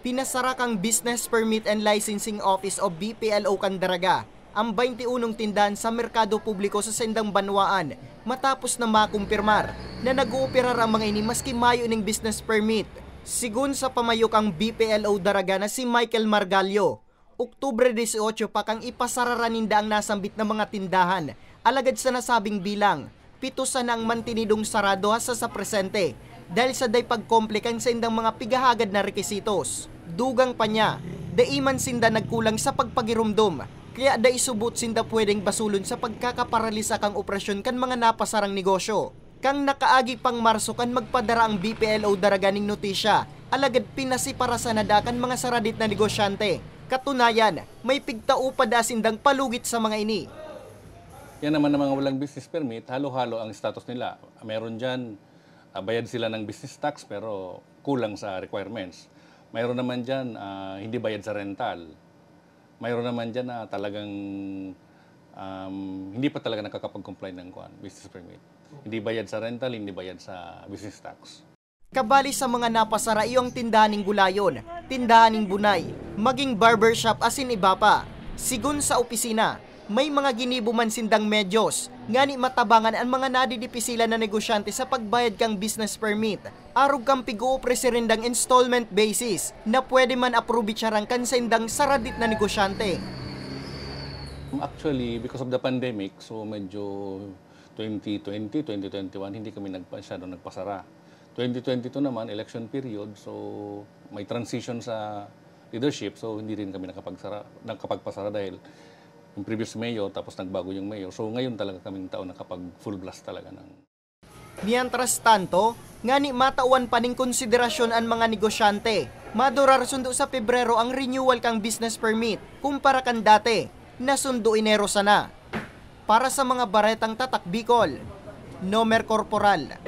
Pinasara kang Business Permit and Licensing Office o BPLO Candaraga ang 21 tindahan sa merkado publiko sa Sendang Banwaan matapos na makumpirmar na nag-ooperar ang mga ini maski mayo ning business permit. Sigun sa pamayok ang BPLO Daraga na si Michael Margallo, Oktubre 18 pa kang ipasarara ninda ang nasambit na mga tindahan. Alagad sa nasabing bilang, 7 na ang mantinidong sarado hasta sa presente dahil sa day pagkomplikan sa indang mga pigahagad na rekisitos. Dugang pa niya, daiman sinda nagkulang sa pagpagirumdum, kaya day subot sinda pwedeng basulon sa pagkakaparalisa kang operasyon kan mga napasarang negosyo. Kang nakaagi pang Marso kan magpadara ang BPLO Daraga ning notisya, alagad pinasipara sa nadakan mga saradit na negosyante. Katunayan, may pigtao pa dasindang palugit sa mga ini. Yan naman ng mga walang business permit, halo-halo ang status nila. Meron dyan, bayad sila ng business tax pero kulang sa requirements. Mayroon naman dyan, hindi bayad sa rental. Mayroon naman dyan na talagang hindi pa talaga nakakapag-comply ng business permit. Hindi bayad sa rental, hindi bayad sa business tax. Kabali sa mga napasara iyong tindahan ng gulayon, tindahan ng bunay, maging barbershop asin iba pa. Sigun sa opisina, may mga ginibuman sindang medyos, ngani matabangan ang mga nadidipisila na negosyante sa pagbayad kang business permit. Arog kang pig-uopresirindang installment basis na pwede man aprobitsarang kan sa indang saradit na negosyante. Actually, because of the pandemic, so medyo 2020, 2021, hindi kami nagpasara. 2022 naman, election period, so may transition sa leadership, so hindi rin kami nakapagpasara dahil yung previous mayor, tapos nagbago yung mayor. So ngayon talaga kaming taon nakapag full blast talaga. Mientras tanto, ngani matauan pa ning konsiderasyon ang mga negosyante. Madurar sundo sa Pebrero ang renewal kang business permit, kumpara kan dati, na sundo Enero sana. Para sa mga baretang tatak Bicol, Nomer Corporal.